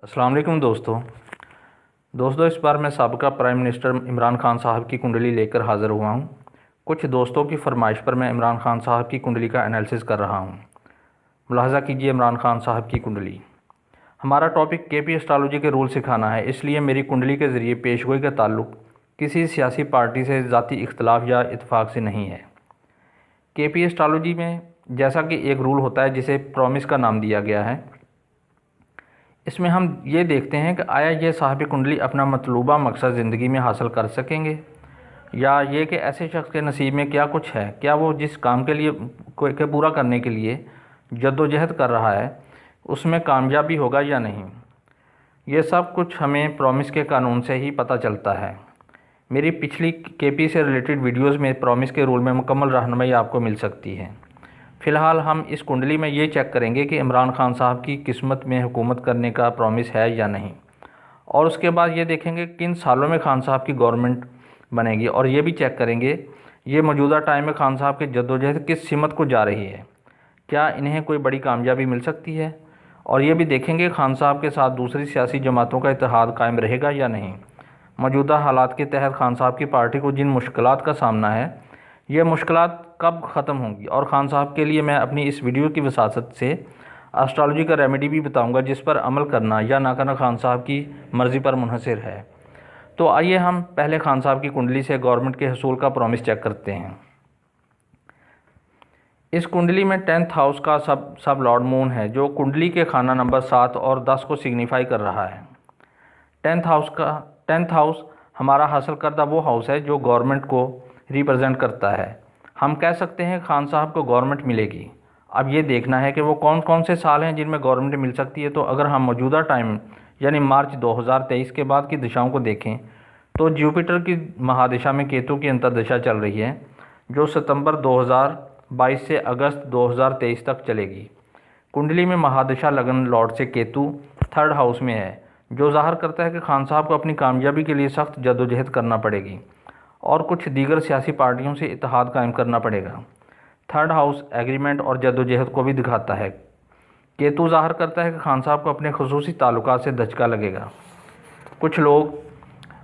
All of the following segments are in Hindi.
अस्सलाम वालेकुम दोस्तों इस बार मैं साबिक़ा प्राइम मिनिस्टर इमरान खान साहब की कुंडली लेकर हाज़िर हुआ हूँ। कुछ दोस्तों की फरमाइश पर मैं इमरान खान साहब की कुंडली का एनालिसिस कर रहा हूँ। मुलाहज़ा कीजिए इमरान खान साहब की कुंडली। हमारा टॉपिक केपी एस्ट्रोलॉजी के रूल सिखाना है, इसलिए मेरी कुंडली के ज़रिए पेशगोई का ताल्लुक़ किसी सियासी पार्टी से ज़ाती इख्तलाफ या इत्तेफाक से नहीं है। केपी एस्ट्रोलॉजी में जैसा कि एक रूल होता है जिसे प्रॉमिस का नाम दिया गया है, इसमें हम ये देखते हैं कि आया ये साहिब कुंडली अपना मतलूबा मकसद ज़िंदगी में हासिल कर सकेंगे, या ये कि ऐसे शख्स के नसीब में क्या कुछ है, क्या वो जिस काम के लिए के पूरा करने के लिए जद्दोजहद कर रहा है उसमें कामयाबी होगा या नहीं। ये सब कुछ हमें प्रॉमिस के कानून से ही पता चलता है। मेरी पिछली केपी से रिलेटेड वीडियोज़ में प्रॉमिस के रूल में मुकम्मल रहनुमाई आपको मिल सकती है। फ़िलहाल हम इस कुंडली में ये चेक करेंगे कि इमरान खान साहब की किस्मत में हुकूमत करने का प्रॉमिस है या नहीं, और उसके बाद ये देखेंगे किन सालों में खान साहब की गवर्नमेंट बनेगी, और ये भी चेक करेंगे ये मौजूदा टाइम में खान साहब की जद्दोजहद किस सिमत को जा रही है, क्या इन्हें कोई बड़ी कामयाबी मिल सकती है, और ये भी देखेंगे खान साहब के साथ दूसरी सियासी जमातों का इत्तेहाद कायम रहेगा या नहीं। मौजूदा हालात के तहत खान साहब की पार्टी को जिन मुश्किलात का सामना है, ये मुश्किलात कब ख़त्म होंगी, और ख़ान साहब के लिए मैं अपनी इस वीडियो की वसासत से एस्ट्रोलॉजी का रेमेडी भी बताऊंगा जिस पर अमल करना या ना करना खान साहब की मर्ज़ी पर मुनहसर है। तो आइए हम पहले खान साहब की कुंडली से गवर्नमेंट के हसूल का प्रॉमिस चेक करते हैं। इस कुंडली में 10th हाउस का सब लॉर्ड मून है, जो कुंडली के खाना नंबर 7 और 10 को सिग्निफाई कर रहा है। 10th हाउस हमारा हासिल करदा वो हाउस है जो गवर्नमेंट को रिप्रेजेंट करता है। हम कह सकते हैं खान साहब को गवर्नमेंट मिलेगी। अब ये देखना है कि वो कौन कौन से साल हैं जिनमें गवर्नमेंट मिल सकती है। तो अगर हम मौजूदा टाइम यानी मार्च 2023 के बाद की दिशाओं को देखें तो जुपिटर की महादिशा में केतु की अंतर्दिशा चल रही है, जो सितंबर 2022 से अगस्त 2023 तक चलेगी। कुंडली में महादिशा लगन लॉर्ड से केतु 3rd हाउस में है, जो ज़ाहिर करता है कि खान साहब को अपनी कामयाबी के लिए सख्त जद्दोजहद करना पड़ेगी और कुछ दीगर सियासी पार्टियों से इत्तेहाद कायम करना पड़ेगा। 3rd हाउस एग्रीमेंट और जद्दोजहद को भी दिखाता है। केतु ज़ाहिर करता है कि खान साहब को अपने खुसूसी ताल्लुकात से धचका लगेगा। कुछ लोग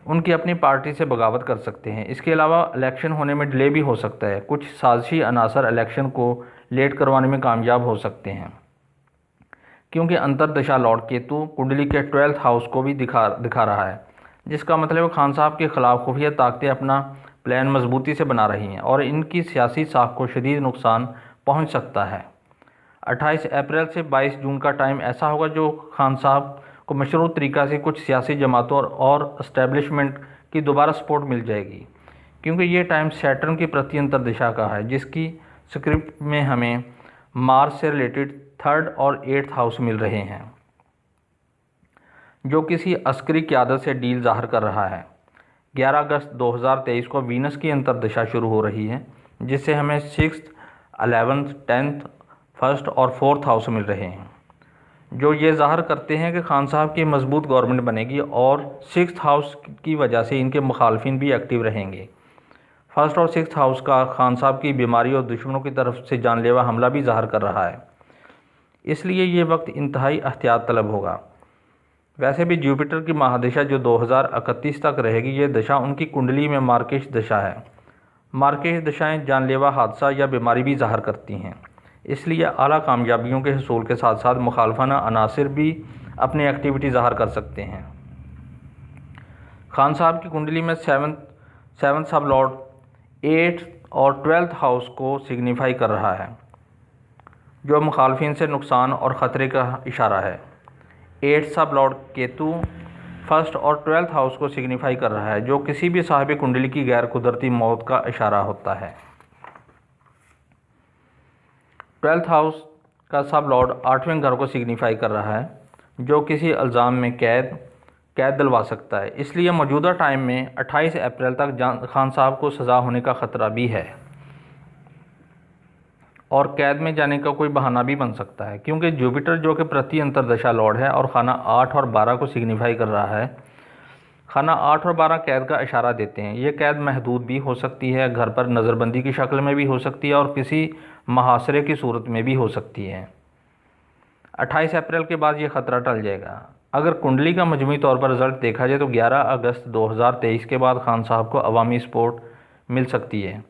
उनकी अपनी पार्टी से बगावत कर सकते हैं। इसके अलावा इलेक्शन होने में डिले भी हो सकता है। कुछ साजिशी अनासर इलेक्शन को लेट करवाने में कामयाब हो सकते हैं, क्योंकि अंतर्दशा लॉर्ड केतु कुंडली के 12th हाउस को भी दिखा रहा है, जिसका मतलब खान साहब के ख़िलाफ़ खुफिया ताकतें अपना प्लान मजबूती से बना रही हैं और इनकी सियासी साख को शदीद नुकसान पहुंच सकता है। 28 अप्रैल से 22 जून का टाइम ऐसा होगा जो खान साहब को मशरूत तरीक़ा से कुछ सियासी जमातों और इस्टेब्लिशमेंट की दोबारा सपोर्ट मिल जाएगी, क्योंकि ये टाइम सैटर्न की प्रति अंतर्दिशा का है, जिसकी स्क्रिप्ट में हमें मार्स से रिलेटेड 3rd और 8th हाउस मिल रहे हैं, जो किसी अस्करी क़यादत से डील ज़ाहिर कर रहा है। 11 अगस्त 2023 को वीनस की अंतर्दशा शुरू हो रही है, जिससे हमें 6th, 11th, 10th, 1st और 4th हाउस मिल रहे हैं, जो ये ज़ाहिर करते हैं कि खान साहब की मजबूत गवर्नमेंट बनेगी और 6th हाउस की वजह से इनके मुखालफिन भी एक्टिव रहेंगे। 1st और 6th हाउस का खान साहब की बीमारी और दुश्मनों की तरफ से जानलेवा हमला भी ज़ाहिर कर रहा है, इसलिए ये वक्त इंतहाई एहतियात तलब होगा। वैसे भी जुपिटर की महादशा जो 2031 तक रहेगी, ये दशा उनकी कुंडली में मार्केश दशा है। मार्केश दशाएं जानलेवा हादसा या बीमारी भी ज़ाहिर करती हैं, इसलिए आला कामयाबियों के हसूल के साथ साथ मुखालफाना अनासिर भी अपनी एक्टिविटी ज़ाहिर कर सकते हैं। खान साहब की कुंडली में 7th सब लॉर्ड 8th और 12th हाउस को सिग्निफाई कर रहा है, जो मुखालफिन से नुकसान और ख़तरे का इशारा है। 8th सब लॉर्ड केतु 1st और 12th हाउस को सिग्निफाई कर रहा है, जो किसी भी साहिब कुंडली की गैर कुदरती मौत का इशारा होता है। 12th हाउस का सब लॉर्ड 8वें घर को सिग्निफाई कर रहा है, जो किसी इल्ज़ाम में कैद दिलवा सकता है। इसलिए मौजूदा टाइम में 28 अप्रैल तक खान साहब को सज़ा होने का ख़तरा भी है और कैद में जाने का कोई बहाना भी बन सकता है, क्योंकि जुपिटर जो कि प्रति अंतर्दशा लॉर्ड है और खाना 8 और 12 को सिग्निफाई कर रहा है। खाना 8 और 12 कैद का इशारा देते हैं। ये कैद महदूद भी हो सकती है, घर पर नज़रबंदी की शक्ल में भी हो सकती है और किसी मुहासरे की सूरत में भी हो सकती है। 28 अप्रैल के बाद ये ख़तरा टल जाएगा। अगर कुंडली का मजमूई तौर पर रिज़ल्ट देखा जाए तो 11 अगस्त 2023 के बाद खान साहब को अवामी सपोर्ट मिल सकती है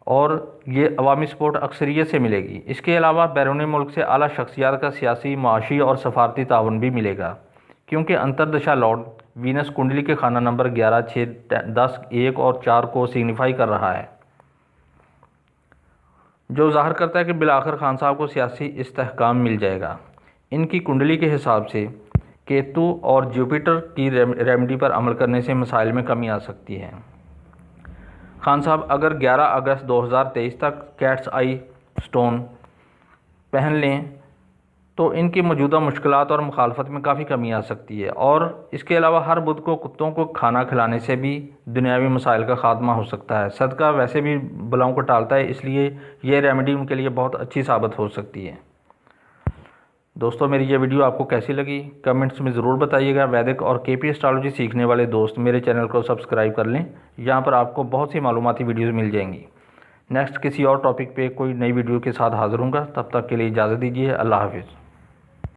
और ये अवामी सपोर्ट अक्सरियत से मिलेगी। इसके अलावा बैरून मुल्क से आला शख्सियात का सियासी, माशी और सफारती ताउन भी मिलेगा, क्योंकि अंतरदशा लॉर्ड वीनस कुंडली के खाना नंबर 11, 6, 10, 1 और 4 को सिग्निफाई कर रहा है, जो ज़ाहिर करता है कि बिलाखिर खान साहब को सियासी इस्तेहकाम मिल जाएगा। इनकी कुंडली के हिसाब से केतु और जुपिटर की रेमेडी पर अमल करने से मसाइल में कमी आ सकती है। खान साहब अगर 11 अगस्त 2023 तक कैट्स आई स्टोन पहन लें तो इनकी मौजूदा मुश्किलात और मुखालफत में काफ़ी कमी आ सकती है। और इसके अलावा हर बुध को कुत्तों को खाना खिलाने से भी दुनियावी मसाइल का ख़ात्मा हो सकता है। सदका वैसे भी बलाओं को टालता है, इसलिए ये रेमेडी उनके लिए बहुत अच्छी साबित हो सकती है। दोस्तों, मेरी ये वीडियो आपको कैसी लगी कमेंट्स में ज़रूर बताइएगा। वैदिक और केपी एस्ट्रोलॉजी सीखने वाले दोस्त मेरे चैनल को सब्सक्राइब कर लें, यहाँ पर आपको बहुत सी मालूमाती वीडियोज़ मिल जाएंगी। नेक्स्ट किसी और टॉपिक पे कोई नई वीडियो के साथ हाज़िर होऊंगा, तब तक के लिए इजाज़त दीजिए। अल्लाह हाफिज़।